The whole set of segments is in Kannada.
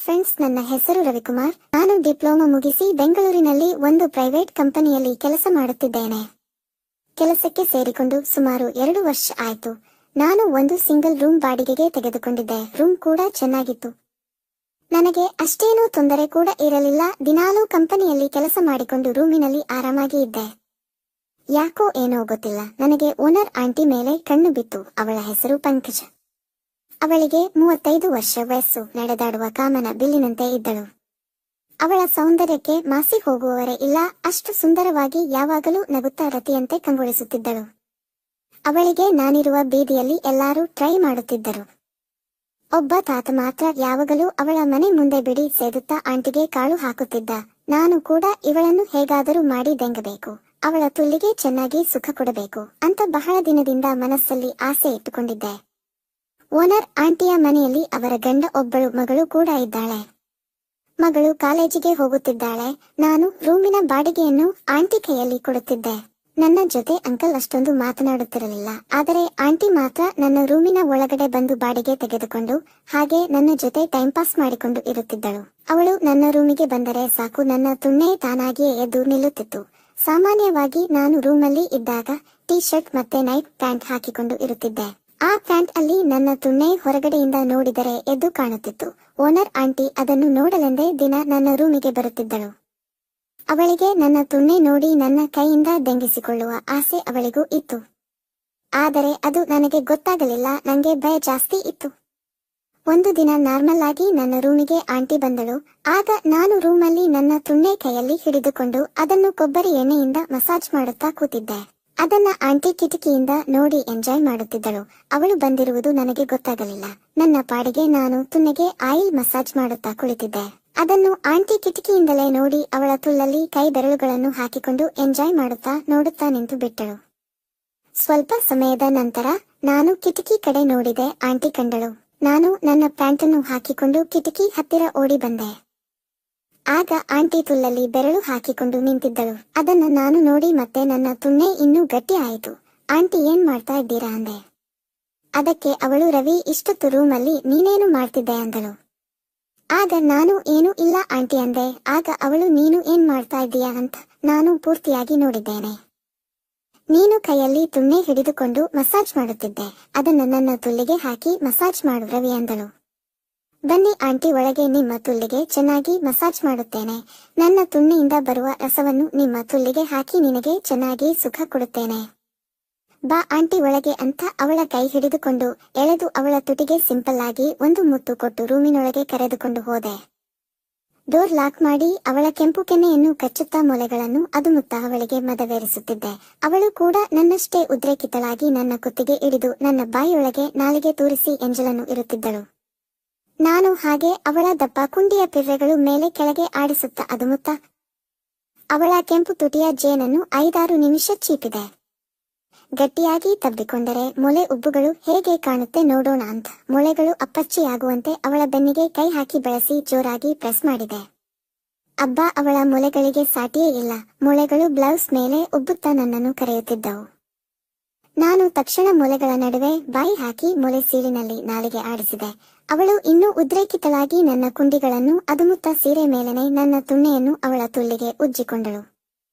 ಫ್ರೆಂಡ್ಸ್, ನನ್ನ ಹೆಸರು ರವಿಕುಮಾರ್. ನಾನು ಡಿಪ್ಲೊಮಾ ಮುಗಿಸಿ ಬೆಂಗಳೂರಿನಲ್ಲಿ ಒಂದು ಪ್ರೈವೇಟ್ ಕಂಪನಿಯಲ್ಲಿ ಕೆಲಸ ಮಾಡುತ್ತಿದ್ದೇನೆ. ಕೆಲಸಕ್ಕೆ ಸೇರಿಕೊಂಡು ಸುಮಾರು 2 ವರ್ಷ ಆಯ್ತು. ನಾನು ಒಂದು ಸಿಂಗಲ್ ರೂಮ್ ಬಾಡಿಗೆಗೆ ತೆಗೆದುಕೊಂಡಿದ್ದೆ. ರೂಮ್ ಕೂಡ ಚೆನ್ನಾಗಿತ್ತು. ನನಗೆ ಅಷ್ಟೇನೂ ತೊಂದರೆ ಕೂಡ ಇರಲಿಲ್ಲ. ದಿನಾಲೂ ಕಂಪನಿಯಲ್ಲಿ ಕೆಲಸ ಮಾಡಿಕೊಂಡು ರೂಮಿನಲ್ಲಿ ಆರಾಮಾಗಿ ಇದ್ದೆ. ಯಾಕೋ ಏನೋ ಗೊತ್ತಿಲ್ಲ, ನನಗೆ ಓನರ್ ಆಂಟಿ ಮೇಲೆ ಕಣ್ಣು ಬಿತ್ತು. ಅವಳ ಹೆಸರು ಪಂಕಜ. ಅವಳಿಗೆ 35 ವರ್ಷ ವಯಸ್ಸು. ನಡೆದಾಡುವ ಕಾಮನ ಬಿಲ್ಲಿನಂತೆ ಇದ್ದಳು. ಅವಳ ಸೌಂದರ್ಯಕ್ಕೆ ಮಾಸಿ ಹೋಗುವವರೇ ಇಲ್ಲ. ಅಷ್ಟು ಸುಂದರವಾಗಿ ಯಾವಾಗಲೂ ನಗುತ್ತಾ ರತಿಯಂತೆ ಕಂಗೊಳಿಸುತ್ತಿದ್ದಳು. ಅವಳಿಗೆ ನಾನಿರುವ ಬೀದಿಯಲ್ಲಿ ಎಲ್ಲರೂ ಟ್ರೈ ಮಾಡುತ್ತಿದ್ದರು. ಒಬ್ಬ ತಾತ ಮಾತ್ರ ಯಾವಾಗಲೂ ಅವಳ ಮನೆ ಮುಂದೆ ಬಿಡಿ ಸೇದುತ್ತಾ ಆಂಟಿಗೆ ಕಾಳು ಹಾಕುತ್ತಿದ್ದ. ನಾನು ಕೂಡ ಇವಳನ್ನು ಹೇಗಾದರೂ ಮಾಡಿ ದೆಂಗಬೇಕು, ಅವಳ ತುಲ್ಲಿಗೆ ಚೆನ್ನಾಗಿ ಸುಖ ಕೊಡಬೇಕು ಅಂತ ಬಹಳ ದಿನದಿಂದ ಮನಸ್ಸಲ್ಲಿ ಆಸೆ ಇಟ್ಟುಕೊಂಡಿದ್ದೆ. ಓನರ್ ಆಂಟಿಯ ಮನೆಯಲ್ಲಿ ಅವರ ಗಂಡ ಒಬ್ಬಳು ಮಗಳು ಕೂಡ ಇದ್ದಾಳೆ. ಮಗಳು ಕಾಲೇಜಿಗೆ ಹೋಗುತ್ತಿದ್ದಾಳೆ. ನಾನು ರೂಮಿನ ಬಾಡಿಗೆಯನ್ನು ಆಂಟಿ ಕೈಯಲ್ಲಿ ಕೊಡುತ್ತಿದ್ದೆ. ನನ್ನ ಜೊತೆ ಅಂಕಲ್ ಅಷ್ಟೊಂದು ಮಾತನಾಡುತ್ತಿರಲಿಲ್ಲ. ಆದರೆ ಆಂಟಿ ಮಾತ್ರ ನನ್ನ ರೂಮಿನ ಒಳಗಡೆ ಬಂದು ಬಾಡಿಗೆ ತೆಗೆದುಕೊಂಡು ಹಾಗೆ ನನ್ನ ಜೊತೆ ಟೈಮ್ ಪಾಸ್ ಮಾಡಿಕೊಂಡು ಇರುತ್ತಿದ್ದಳು. ಅವಳು ನನ್ನ ರೂಮಿಗೆ ಬಂದರೆ ಸಾಕು, ನನ್ನ ತುಣ್ಣೆ ತಾನಾಗಿಯೇ ಎದ್ದು ನಿಲ್ಲುತ್ತಿತ್ತು. ಸಾಮಾನ್ಯವಾಗಿ ನಾನು ರೂಮಲ್ಲಿ ಇದ್ದಾಗ ಟೀ ಶರ್ಟ್ ಮತ್ತೆ ನೈಟ್ ಪ್ಯಾಂಟ್ ಹಾಕಿಕೊಂಡು ಇರುತ್ತಿದ್ದೆ. ಆ ಪ್ಯಾಂಟ್ ಅಲ್ಲಿ ನನ್ನ ತುಣ್ಣೆ ಹೊರಗಡೆಯಿಂದ ನೋಡಿದರೆ ಎದ್ದು ಕಾಣುತ್ತಿತ್ತು. ಓನರ್ ಆಂಟಿ ಅದನ್ನು ನೋಡಲೆಂದೇ ದಿನ ನನ್ನ ರೂಮಿಗೆ ಬರುತ್ತಿದ್ದಳು. ಅವಳಿಗೆ ನನ್ನ ತುಣ್ಣೆ ನೋಡಿ ನನ್ನ ಕೈಯಿಂದ ದಂಗಿಸಿಕೊಳ್ಳುವ ಆಸೆ ಅವಳಿಗೂ ಇತ್ತು. ಆದರೆ ಅದು ನನಗೆ ಗೊತ್ತಾಗಲಿಲ್ಲ. ನನಗೆ ಭಯ ಜಾಸ್ತಿ ಇತ್ತು. ಒಂದು ದಿನ ನಾರ್ಮಲ್ ಆಗಿ ನನ್ನ ರೂಮಿಗೆ ಆಂಟಿ ಬಂದಳು. ಆಗ ನಾನು ರೂಮಲ್ಲಿ ನನ್ನ ತುಣ್ಣೆ ಕೈಯಲ್ಲಿ ಹಿಡಿದುಕೊಂಡು ಅದನ್ನು ಕೊಬ್ಬರಿ ಎಣ್ಣೆಯಿಂದ ಮಸಾಜ್ ಮಾಡುತ್ತಾ ಕೂತಿದ್ದೆ. ಅದನ್ನ ಆಂಟಿ ಕಿಟಕಿಯಿಂದ ನೋಡಿ ಎಂಜಾಯ್ ಮಾಡುತ್ತಿದ್ದಳು. ಅವಳು ಬಂದಿರುವುದು ನನಗೆ ಗೊತ್ತಾಗಲಿಲ್ಲ. ನನ್ನ ಪಾಡಿಗೆ ನಾನು ತುನ್ನೆಗೆ ಆಯಿಲ್ ಮಸಾಜ್ ಮಾಡುತ್ತಾ ಕುಳಿತಿದ್ದೆ. ಅದನ್ನು ಆಂಟಿ ಕಿಟಕಿಯಿಂದಲೇ ನೋಡಿ ಅವಳ ತುಲ್ಲಲ್ಲಿ ಕೈ ಬೆರಳುಗಳನ್ನು ಹಾಕಿಕೊಂಡು ಎಂಜಾಯ್ ಮಾಡುತ್ತಾ ನೋಡುತ್ತಾ ನಿಂತು ಬಿಟ್ಟಳು. ಸ್ವಲ್ಪ ಸಮಯದ ನಂತರ ನಾನು ಕಿಟಕಿ ಕಡೆ ನೋಡಿದೆ. ಆಂಟಿ ಕಂಡಳು. ನಾನು ನನ್ನ ಪ್ಯಾಂಟನ್ನು ಹಾಕಿಕೊಂಡು ಕಿಟಕಿ ಹತ್ತಿರ ಓಡಿ ಬಂದೆ. ಆಗ ಆಂಟಿ ತುಲ್ಲಲ್ಲಿ ಬೆರಳು ಹಾಕಿಕೊಂಡು ನಿಂತಿದ್ದಳು. ಅದನ್ನ ನಾನು ನೋಡಿ ಮತ್ತೆ ನನ್ನ ತುಣ್ಣೆ ಇನ್ನೂ ಗಟ್ಟಿ ಆಯಿತು. ಆಂಟಿ, ಏನ್ ಮಾಡ್ತಾ ಇದ್ದೀರಾ ಅಂದೆ. ಅದಕ್ಕೆ ಅವಳು, ರವಿ, ಇಷ್ಟೊತ್ತು ರೂಮಲ್ಲಿ ನೀನೇನು ಮಾಡ್ತಿದ್ದೆ ಅಂದಳು. ಆಗ ನಾನು ಏನೂ ಇಲ್ಲ ಆಂಟಿ ಅಂದೆ. ಆಗ ಅವಳು, ನೀನು ಏನ್ ಮಾಡ್ತಾ ಇದ್ದೀಯಾ ಅಂತ ನಾನು ಪೂರ್ತಿಯಾಗಿ ನೋಡಿದ್ದೇನೆ. ನೀನು ಕೈಯಲ್ಲಿ ತುಣ್ಣೆ ಹಿಡಿದುಕೊಂಡು ಮಸಾಜ್ ಮಾಡುತ್ತಿದ್ದೆ. ಅದನ್ನ ನನ್ನ ತುಲ್ಲಿಗೆ ಹಾಕಿ ಮಸಾಜ್ ಮಾಡು ರವಿ ಅಂದಳು. ಬನ್ನಿ ಆಂಟಿ, ಒಳಗೆ ನಿಮ್ಮ ತುಲ್ಲಿಗೆ ಚೆನ್ನಾಗಿ ಮಸಾಜ್ ಮಾಡುತ್ತೇನೆ. ನನ್ನ ತುಣ್ಣೆಯಿಂದ ಬರುವ ರಸವನ್ನು ನಿಮ್ಮ ತುಲ್ಲಿಗೆ ಹಾಕಿ ನಿನಗೆ ಚೆನ್ನಾಗಿ ಸುಖ ಕೊಡುತ್ತೇನೆ. ಬಾ ಆಂಟಿ ಒಳಗೆ ಅಂತ ಅವಳ ಕೈ ಹಿಡಿದುಕೊಂಡು ಎಳೆದು ಅವಳ ತುಟಿಗೆ ಸಿಂಪಲ್ ಆಗಿ ಒಂದು ಮುತ್ತು ಕೊಟ್ಟು ರೂಮಿನೊಳಗೆ ಕರೆದುಕೊಂಡು ಹೋದೆ. ಡೋರ್ ಲಾಕ್ ಮಾಡಿ ಅವಳ ಕೆಂಪು ಕೆನ್ನೆಯನ್ನು ಕಚ್ಚುತ್ತಾ ಮೊಲೆಗಳನ್ನು ಅದುಮುತ್ತಾ ಅವಳಿಗೆ ಮದವೇರಿಸುತ್ತಿದ್ದೆ. ಅವಳು ಕೂಡ ನನ್ನಷ್ಟೇ ಉದ್ರೇಕಿತಳಾಗಿ ನನ್ನ ಕುತ್ತಿಗೆ ಹಿಡಿದು ನನ್ನ ಬಾಯಿಯೊಳಗೆ ನಾಲಿಗೆ ತೂರಿಸಿ ಎಂಜಲನ್ನು ಇರುತ್ತಿದ್ದಳು. ನಾನು ಹಾಗೆ ಅವಳ ದಪ್ಪ ಕುಂಡಿಯ ಪಿರ್ರೆಗಳು ಮೇಲೆ ಕೆಳಗೆ ಆಡಿಸುತ್ತಾ ಅದುಮುತ್ತಾ ಅವಳ ಕೆಂಪು ತುಟಿಯ ಜೇನನ್ನು 5-6 ನಿಮಿಷ ಚೀಪಿದೆ. ಗಟ್ಟಿಯಾಗಿ ತಬ್ಬಿಕೊಂಡರೆ ಮೊಲೆ ಉಬ್ಬುಗಳು ಹೇಗೆ ಕಾಣುತ್ತೆ ನೋಡೋಣ ಅಂತ ಮೊಳೆಗಳು ಅಪ್ಪಚ್ಚಿಯಾಗುವಂತೆ ಅವಳ ಬೆನ್ನಿಗೆ ಕೈ ಹಾಕಿ ಬೆಳೆಸಿ ಜೋರಾಗಿ ಪ್ರೆಸ್ ಮಾಡಿದೆ. ಅಬ್ಬಾ, ಅವಳ ಮೊಲೆಗಳಿಗೆ ಸಾಟಿಯೇ ಇಲ್ಲ. ಮೊಳೆಗಳು ಬ್ಲೌಸ್ ಮೇಲೆ ಉಬ್ಬುತ್ತಾ ನನ್ನನ್ನು ಕರೆಯುತ್ತಿದ್ದವು. ನಾನು ತಕ್ಷಣ ಮೊಲೆಗಳ ನಡುವೆ ಬಾಯಿ ಹಾಕಿ ಮೊಲೆ ಸೀಳಿನಲ್ಲಿ ನಾಲಿಗೆ ಆಡಿಸಿದೆ. ಅವಳು ಇನ್ನೂ ಉದ್ರೇಕಿತಳಾಗಿ ನನ್ನ ಕುಂಡಿಗಳನ್ನು ಅದುಮುತ್ತಾ ಸೀರೆ ಮೇಲೆನೆ ನನ್ನ ತುಣ್ಣೆಯನ್ನು ಅವಳ ತುಲ್ಲಿಗೆ ಉಜ್ಜಿಕೊಂಡಳು.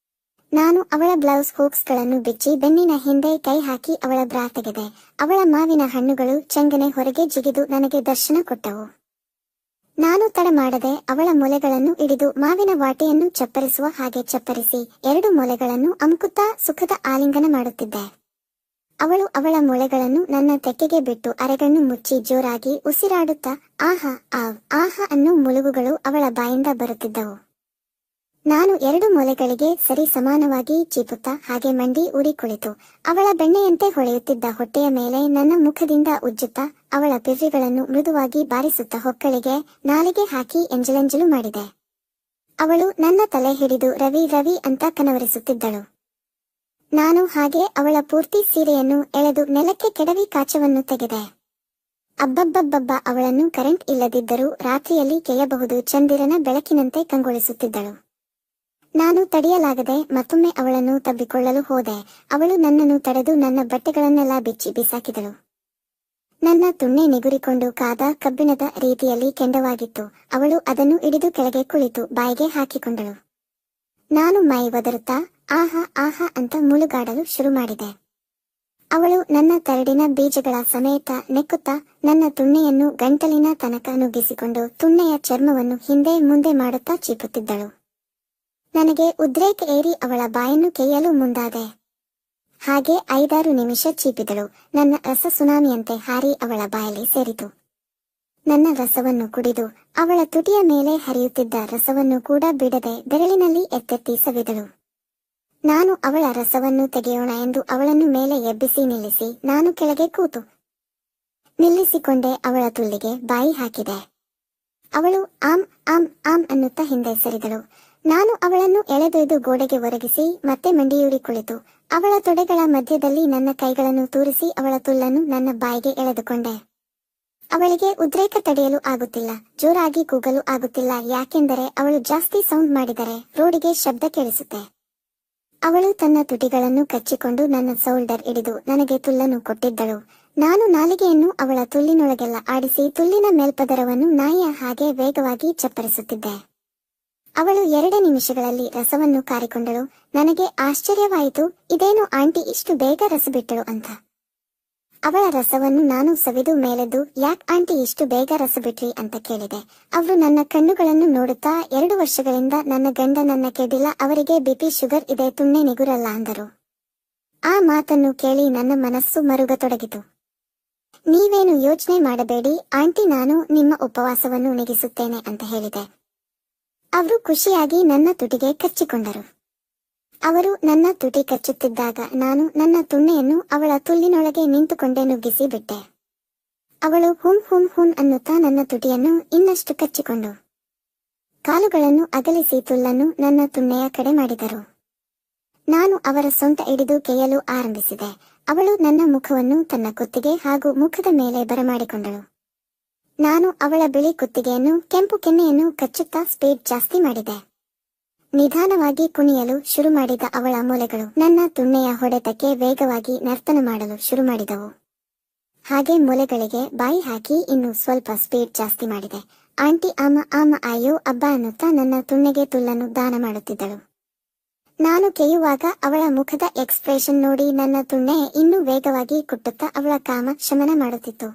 ನಾನು ಅವಳ ಬ್ಲೌಸ್ ಹೂಕ್ಸ್ಗಳನ್ನು ಬಿಚ್ಚಿ ಬೆನ್ನಿನ ಹಿಂದೆ ಕೈ ಹಾಕಿ ಅವಳ ಬ್ರಾ ತೆಗೆದೆ. ಅವಳ ಮಾವಿನ ಹಣ್ಣುಗಳು ಚೆಂಗನೆ ಹೊರಗೆ ಜಿಗಿದು ನನಗೆ ದರ್ಶನ ಕೊಟ್ಟವು. ನಾನು ತಡ ಮಾಡದೆ ಅವಳ ಮೊಲೆಗಳನ್ನು ಹಿಡಿದು ಮಾವಿನ ವಾಟೆಯನ್ನು ಚಪ್ಪರಿಸುವ ಹಾಗೆ ಚಪ್ಪರಿಸಿ 2 ಮೊಲೆಗಳನ್ನು ಅಮುಕುತ್ತಾ ಸುಖದ ಆಲಿಂಗನ ಮಾಡುತ್ತಿದ್ದೆ. ಅವಳು ಅವಳ ಮೊಳೆಗಳನ್ನು ನನ್ನ ತೆಕ್ಕೆಗೆ ಬಿಟ್ಟು ಅರೆಗಣ್ಣು ಮುಚ್ಚಿ ಜೋರಾಗಿ ಉಸಿರಾಡುತ್ತಾ ಆಹಾ ಆವ್ ಆಹಾ ಅನ್ನೋ ಮುಳುಗುಗಳು ಅವಳ ಬಾಯಿಂದ ಬರುತ್ತಿದ್ದವು. ನಾನು 2 ಮೊಲೆಗಳಿಗೆ ಸರಿ ಸಮಾನವಾಗಿ ಚೀಪುತ್ತಾ ಹಾಗೆ ಮಂಡಿ ಊರಿ ಕುಳಿತು ಅವಳ ಬೆಣ್ಣೆಯಂತೆ ಹೊಳೆಯುತ್ತಿದ್ದ ಹೊಟ್ಟೆಯ ಮೇಲೆ ನನ್ನ ಮುಖದಿಂದ ಉಜ್ಜುತ್ತಾ ಅವಳ ಪಿರ್ರಿಗಳನ್ನು ಮೃದುವಾಗಿ ಬಾರಿಸುತ್ತಾ ಹೊಕ್ಕಳಿಗೆ ನಾಲಿಗೆ ಹಾಕಿ ಎಂಜಲೆಂಜಲು ಮಾಡಿದೆ. ಅವಳು ನನ್ನ ತಲೆ ಹಿಡಿದು ರವಿ ರವಿ ಅಂತ ಕನವರಿಸುತ್ತಿದ್ದಳು. ನಾನು ಹಾಗೆ ಅವಳ ಪೂರ್ತಿ ಸೀರೆಯನ್ನು ಎಳೆದು ನೆಲಕ್ಕೆ ಕೆಡವಿ ಕಾಚವನ್ನು ತೆಗೆದೆ. ಅಬ್ಬಬ್ಬಬ್ಬಬ್ಬ, ಅವಳನ್ನು ಕರೆಂಟ್ ಇಲ್ಲದಿದ್ದರೂ ರಾತ್ರಿಯಲ್ಲಿ ಕೆಯ್ಯಬಹುದು ಚಂದಿರನ ಬೆಳಕಿನಂತೆ ಕಂಗೊಳಿಸುತ್ತಿದ್ದಳು. ನಾನು ತಡೆಯಲಾಗದೆ ಮತ್ತೊಮ್ಮೆ ಅವಳನ್ನು ತಬ್ಬಿಕೊಳ್ಳಲು ಹೋದೆ. ಅವಳು ನನ್ನನ್ನು ತಡೆದು ನನ್ನ ಬಟ್ಟೆಗಳನ್ನೆಲ್ಲ ಬಿಚ್ಚಿ ಬಿಸಾಕಿದಳು. ನನ್ನ ತುಣ್ಣೆ ನಿಗುರಿಕೊಂಡು ಕಾದ ಕಬ್ಬಿಣದ ರೀತಿಯಲ್ಲಿ ಕೆಂಡವಾಗಿತ್ತು. ಅವಳು ಅದನ್ನು ಹಿಡಿದು ಕೆಳಗೆ ಕುಳಿತು ಬಾಯಿಗೆ ಹಾಕಿಕೊಂಡಳು. ನಾನು ಮೈ ಒದರುತ್ತಾ ಆಹಾ ಆಹಾ ಅಂತ ಮುಳುಗಾಡಲು ಶುರು ಮಾಡಿದೆ. ಅವಳು ನನ್ನ ತರಡಿನ ಬೀಜಗಳ ಸಮೇತ ನೆಕ್ಕುತ್ತಾ ನನ್ನ ತುಣ್ಣೆಯನ್ನು ಗಂಟಲಿನ ತನಕ ನುಗ್ಗಿಸಿಕೊಂಡು ತುಣ್ಣೆಯ ಚರ್ಮವನ್ನು ಹಿಂದೆ ಮುಂದೆ ಮಾಡುತ್ತಾ ಚೀಪುತ್ತಿದ್ದಳು. ನನಗೆ ಉದ್ರೇಕ ಏರಿ ಅವಳ ಬಾಯನ್ನು ಕೆಯ್ಯಲು ಮುಂದಾದೆ. ಹಾಗೆ 5-6 ನಿಮಿಷ ಚೀಪಿದಳು. ನನ್ನ ರಸ ಸುನಾಮಿಯಂತೆ ಹಾರಿ ಅವಳ ಬಾಯಲ್ಲಿ ಸೇರಿತು. ನನ್ನ ರಸವನ್ನು ಕುಡಿದು ಅವಳ ತುಟಿಯ ಮೇಲೆ ಹರಿಯುತ್ತಿದ್ದ ರಸವನ್ನು ಕೂಡ ಬಿಡದೆ ಬೆರಳಿನಲ್ಲಿ ಎತ್ತೆತ್ತಿ ಸವಿದಳು. ನಾನು ಅವಳ ರಸವನ್ನು ತೆಗೆಯೋಣ ಎಂದು ಅವಳನ್ನು ಮೇಲೆ ಎಬ್ಬಿಸಿ ನಿಲ್ಲಿಸಿ ನಾನು ಕೆಳಗೆ ಕೂತು ನಿಲ್ಲಿಸಿಕೊಂಡೆ. ಅವಳ ತುಲ್ಲಿಗೆ ಬಾಯಿ ಹಾಕಿದೆ. ಅವಳು ಆಮ್ ಆಮ್ ಆಮ್ ಅನ್ನುತ್ತಾ ಹಿಂದೆ ಸರಿದಳು. ನಾನು ಅವಳನ್ನು ಎಳೆದೊಯ್ದು ಗೋಡೆಗೆ ಒರಗಿಸಿ ಮತ್ತೆ ಮಂಡಿಯೂರಿ ಕುಳಿತು ಅವಳ ತೊಡೆಗಳ ಮಧ್ಯದಲ್ಲಿ ನನ್ನ ಕೈಗಳನ್ನು ತೂರಿಸಿ ಅವಳ ತುಲ್ಲನ್ನು ನನ್ನ ಬಾಯಿಗೆ ಎಳೆದುಕೊಂಡೆ. ಅವಳಿಗೆ ಉದ್ರೇಕ ತಡೆಯಲು ಆಗುತ್ತಿಲ್ಲ, ಜೋರಾಗಿ ಕೂಗಲು ಆಗುತ್ತಿಲ್ಲ. ಯಾಕೆಂದರೆ ಅವಳು ಜಾಸ್ತಿ ಸೌಂಡ್ ಮಾಡಿದರೆ ರೋಡಿಗೆ ಶಬ್ದ ಕೇಳಿಸುತ್ತೆ. ಅವಳು ತನ್ನ ತುಟಿಗಳನ್ನು ಕಚ್ಚಿಕೊಂಡು ನನ್ನ ಶೋಲ್ಡರ್ ಹಿಡಿದು ನನಗೆ ತುಲ್ಲನ್ನು ಕೊಟ್ಟಿದ್ದಳು. ನಾನು ನಾಲಿಗೆಯನ್ನು ಅವಳ ತುಲ್ಲಿನೊಳಗೆಲ್ಲ ಆಡಿಸಿ ತುಲ್ಲಿನ ಮೇಲ್ಪದರವನ್ನು ನಾಯಿಯ ಹಾಗೆ ವೇಗವಾಗಿ ಚಪ್ಪರಿಸುತ್ತಿದ್ದೆ. ಅವಳು 2 ನಿಮಿಷಗಳಲ್ಲಿ ರಸವನ್ನು ಕಾರಿಕೊಂಡಳು. ನನಗೆ ಆಶ್ಚರ್ಯವಾಯಿತು, ಇದೇನು ಆಂಟಿ ಇಷ್ಟು ಬೇಗ ರಸ ಬಿಟ್ಟಳು ಅಂತ. ಅವಳ ರಸವನ್ನು ನಾನು ಸವಿದು ಮೇಲೆದ್ದು, ಯಾಕ್ ಆಂಟಿ ಇಷ್ಟು ಬೇಗ ರಸ ಬಿಟ್ರಿ ಅಂತ ಕೇಳಿದೆ. ಅವರು ನನ್ನ ಕಣ್ಣುಗಳನ್ನು ನೋಡುತ್ತಾ 2 ವರ್ಷಗಳಿಂದ ನನ್ನ ಗಂಡ ನನ್ನ ಕೆಡಿಲ್ಲ, ಅವರಿಗೆ ಬಿಪಿ ಶುಗರ್ ಇದೆ, ತುಣ್ಣೆ ನಿಗುರಲ್ಲ ಅಂದರು. ಆ ಮಾತನ್ನು ಕೇಳಿ ನನ್ನ ಮನಸ್ಸು ಮರುಗತೊಡಗಿತು. ನೀವೇನು ಯೋಚನೆ ಮಾಡಬೇಡಿ ಆಂಟಿ, ನಾನು ನಿಮ್ಮ ಉಪವಾಸವನ್ನು ನೆಗಿಸುತ್ತೇನೆ ಅಂತ ಹೇಳಿದೆ. ಅವರು ಖುಷಿಯಾಗಿ ನನ್ನ ತುಟಿಗೆ ಕಚ್ಚಿಕೊಂಡರು. ಅವರು ನನ್ನ ತುಟಿ ಕಚ್ಚುತ್ತಿದ್ದಾಗ ನಾನು ನನ್ನ ತುಣ್ಣೆಯನ್ನು ಅವಳ ತುಲ್ಲಿನೊಳಗೆ ನಿಂತುಕೊಂಡೇ ನುಗ್ಗಿಸಿ ಬಿಟ್ಟೆ. ಅವಳು ಹುಂ ಹುಂ ಹುಂ ಅನ್ನುತ್ತಾ ನನ್ನ ತುಟಿಯನ್ನು ಇನ್ನಷ್ಟು ಕಚ್ಚಿಕೊಂಡು ಕಾಲುಗಳನ್ನು ಅಗಲಿಸಿ ತುಲ್ಲನ್ನು ನನ್ನ ತುಣ್ಣೆಯ ಕಡೆ ಮಾಡಿದರು. ನಾನು ಅವರ ಸೊಂಟ ಹಿಡಿದು ಕೆಯ್ಯಲು ಆರಂಭಿಸಿದೆ. ಅವಳು ನನ್ನ ಮುಖವನ್ನು ತನ್ನ ಕುತ್ತಿಗೆ ಹಾಗೂ ಮುಖದ ಮೇಲೆ ಬರಮಾಡಿಕೊಂಡಳು. ನಾನು ಅವಳ ಬಿಳಿ ಕುತ್ತಿಗೆಯನ್ನು ಕೆಂಪು ಕೆನ್ನೆಯನ್ನು ಕಚ್ಚುತ್ತಾ ಸ್ಪೀಡ್ ಜಾಸ್ತಿ ಮಾಡಿದೆ. ನಿಧಾನವಾಗಿ ಕುಣಿಯಲು ಶುರು ಮಾಡಿದ ಅವಳ ಮೊಲೆಗಳು ನನ್ನ ತುಣ್ಣೆಯ ಹೊಡೆತಕ್ಕೆ ವೇಗವಾಗಿ ನರ್ತನ ಮಾಡಲು ಶುರು ಮಾಡಿದವು. ಹಾಗೆ ಮೊಲೆಗಳಿಗೆ ಬಾಯಿ ಹಾಕಿ ಇನ್ನೂ ಸ್ವಲ್ಪ ಸ್ಪೀಡ್ ಜಾಸ್ತಿ ಮಾಡಿದೆ. ಆಂಟಿ ಆಮ ಆಮ ಅಯ್ಯೋ ಅಬ್ಬಾ ಅನ್ನುತ್ತಾ ನನ್ನ ತುಣ್ಣೆಗೆ ತುಲ್ಲನ್ನು ದಾನ ಮಾಡುತ್ತಿದ್ದಳು. ನಾನು ಕೆಯ್ಯುವಾಗ ಅವಳ ಮುಖದ ಎಕ್ಸ್ಪ್ರೆಷನ್ ನೋಡಿ ನನ್ನ ತುಣ್ಣೆ ಇನ್ನೂ ವೇಗವಾಗಿ ಕುಟ್ಟುತ್ತಾ ಅವಳ ಕಾಮ ಶಮನ ಮಾಡುತ್ತಿತ್ತು.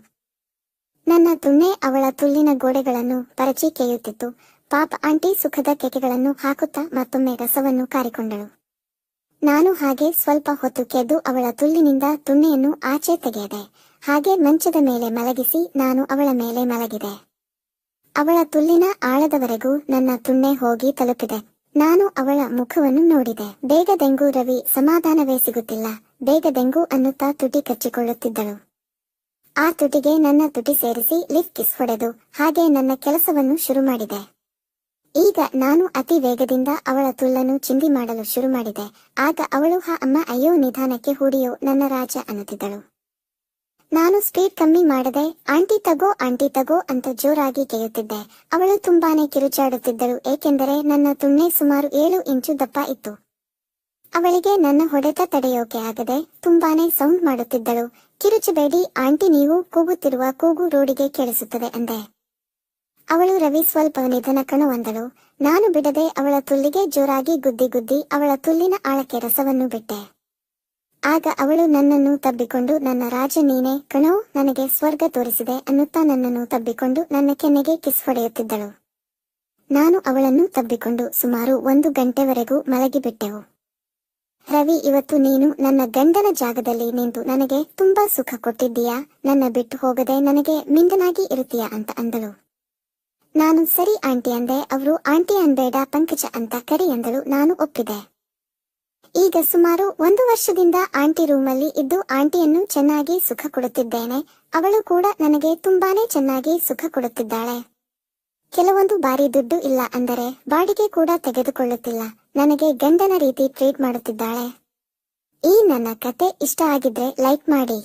ನನ್ನ ತುಣ್ಣೆ ಅವಳ ತುಲ್ಲಿನ ಗೋಡೆಗಳನ್ನು ಪರಚಿ ಕೆಯ್ಯುತ್ತಿತ್ತು. ಪಾಪ ಆಂಟಿ ಸುಖದ ಕೆಕೆಗಳನ್ನು ಹಾಕುತ್ತಾ ಮತ್ತೊಮ್ಮೆ ರಸವನ್ನು ಕಾರಿಕೊಂಡಳು. ನಾನು ಹಾಗೆ ಸ್ವಲ್ಪ ಹೊತ್ತು ಕೆದ್ದು ಅವಳ ತುಲ್ಲಿನಿಂದ ತುಣ್ಣೆಯನ್ನು ಆಚೆ ತೆಗೆಯದೆ. ಹಾಗೆ ಮಂಚದ ಮೇಲೆ ಮಲಗಿಸಿ ನಾನು ಅವಳ ಮೇಲೆ ಮಲಗಿದೆ. ಅವಳ ತುಲ್ಲಿನ ಆಳದವರೆಗೂ ನನ್ನ ತುಣ್ಣೆ ಹೋಗಿ ತಲುಪಿದೆ. ನಾನು ಅವಳ ಮುಖವನ್ನು ನೋಡಿದೆ. ಬೇಗದೆಂಗೂ ರವಿ, ಸಮಾಧಾನವೇ ಸಿಗುತ್ತಿಲ್ಲ, ಬೇಗದೆಂಗೂ ಅನ್ನುತ್ತಾ ತುಟಿ ಕಚ್ಚಿಕೊಳ್ಳುತ್ತಿದ್ದಳು. ಆ ತುಟಿಗೆ ನನ್ನ ತುಟಿ ಸೇರಿಸಿ ಲಿಫ್ಟ್ ಕಿಸ್ ಹೊಡೆದು ಹಾಗೆ ನನ್ನ ಕೆಲಸವನ್ನು ಶುರು ಮಾಡಿದೆ. ಈಗ ನಾನು ಅತಿ ವೇಗದಿಂದ ಅವಳ ತುಲ್ಲನ್ನು ಚಿಂದಿ ಮಾಡಲು ಶುರು ಮಾಡಿದೆ. ಆಗ ಅವಳು ಹಾ ಅಮ್ಮ ಅಯ್ಯೋ ನಿಧಾನಕ್ಕೆ ಹೂಡಿಯೋ ನನ್ನ ರಾಜ ಅನ್ನುತ್ತಿದ್ದಳು. ನಾನು ಸ್ಪೀಡ್ ಕಮ್ಮಿ ಮಾಡದೆ ಆಂಟಿ ತಗೋ ಅಂತ ಜೋರಾಗಿ ಕೆಯ್ಯುತ್ತಿದ್ದೆ. ಅವಳು ತುಂಬಾನೇ ಕಿರುಚಾಡುತ್ತಿದ್ದಳು, ಏಕೆಂದರೆ ನನ್ನ ತುಣ್ಣೆ ಸುಮಾರು 7 ಇಂಚು ದಪ್ಪ ಇತ್ತು. ಅವಳಿಗೆ ನನ್ನ ಹೊಡೆತ ತಡೆಯೋಕೆ ಆಗದೆ ತುಂಬಾನೇ ಸೌಂಡ್ ಮಾಡುತ್ತಿದ್ದಳು. ಕಿರುಚಬೇಡಿ ಆಂಟಿ, ನೀವು ಕೂಗುತ್ತಿರುವ ಕೂಗು ರೋಡಿಗೆ ಕೇಳಿಸುತ್ತದೆ ಅಂದೆ. ಅವಳು ರವಿ ಸ್ವಲ್ಪ ನಿಧನ ಕಣೋ ಅಂದಳು. ನಾನು ಬಿಡದೆ ಅವಳ ತುಲ್ಲಿಗೆ ಜೋರಾಗಿ ಗುದ್ದಿ ಅವಳ ತುಲ್ಲಿನ ಆಳಕ್ಕೆ ರಸವನ್ನು ಬಿಟ್ಟೆ. ಆಗ ಅವಳು ನನ್ನನ್ನು ತಬ್ಬಿಕೊಂಡು ನನ್ನ ರಾಜ ನೀನೇ ಕಣೋ, ನನಗೆ ಸ್ವರ್ಗ ತೋರಿಸಿದೆ ಅನ್ನುತ್ತಾ ನನ್ನನ್ನು ತಬ್ಬಿಕೊಂಡು ನನ್ನ ಕೆನ್ನೆಗೆ ಕಿಸ್ ಹೊಡೆಯುತ್ತಿದ್ದಳು. ನಾನು ಅವಳನ್ನು ತಬ್ಬಿಕೊಂಡು ಸುಮಾರು 1 ಗಂಟೆವರೆಗೂ ಮಲಗಿಬಿಟ್ಟೆವು. ರವಿ, ಇವತ್ತು ನೀನು ನನ್ನ ಗಂಡನ ಜಾಗದಲ್ಲಿ ನಿಂತು ನನಗೆ ತುಂಬಾ ಸುಖ ಕೊಟ್ಟಿದ್ದೀಯಾ, ನನ್ನ ಬಿಟ್ಟು ಹೋಗದೆ ನನಗೆ ಮಿಂದನಾಗಿ ಇರುತ್ತೀಯಾ ಅಂತ ಅಂದಳು. ನಾನು ಸರಿ ಆಂಟಿ ಅಂದೆ. ಅವರು ಆಂಟಿ ಅನ್ಬೇಡ ಪಂಕಜ ಅಂತ ಕರಿ ಎಂದಳು. ನಾನು ಒಪ್ಪಿದೆ. ಈಗ ಸುಮಾರು 1 ವರ್ಷದಿಂದ ಆಂಟಿ ರೂಮಲ್ಲಿ ಇದ್ದು ಆಂಟಿಯನ್ನು ಚೆನ್ನಾಗಿ ಸುಖ ಕೊಡುತ್ತಿದ್ದೇನೆ. ಅವಳು ಕೂಡ ನನಗೆ ತುಂಬಾನೇ ಚೆನ್ನಾಗಿ ಸುಖ ಕೊಡುತ್ತಿದ್ದಾಳೆ. ಕೆಲವೊಂದು ಬಾರಿ ದುಡ್ಡು ಇಲ್ಲ ಅಂದರೆ ಬಾಡಿಗೆ ಕೂಡ ತೆಗೆದುಕೊಳ್ಳುತ್ತಿಲ್ಲ. ನನಗೆ ಗಂಡನ ರೀತಿ ಟ್ರೀಟ್ ಮಾಡುತ್ತಿದ್ದಾಳೆ. ಈ ನನ್ನ ಕತೆ ಇಷ್ಟ ಆಗಿದ್ರೆ ಲೈಕ್ ಮಾಡಿ.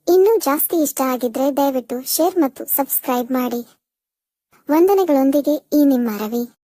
ಇನ್ನೂ ಜಾಸ್ತಿ ಇಷ್ಟ ಆಗಿದ್ರೆ ದಯವಿಟ್ಟು ಶೇರ್ ಮತ್ತು ಸಬ್ಸ್ಕ್ರೈಬ್ ಮಾಡಿ. ವಂದನೆಗಳೊಂದಿಗೆ ಈ ನಿಮ್ಮ ರವಿ.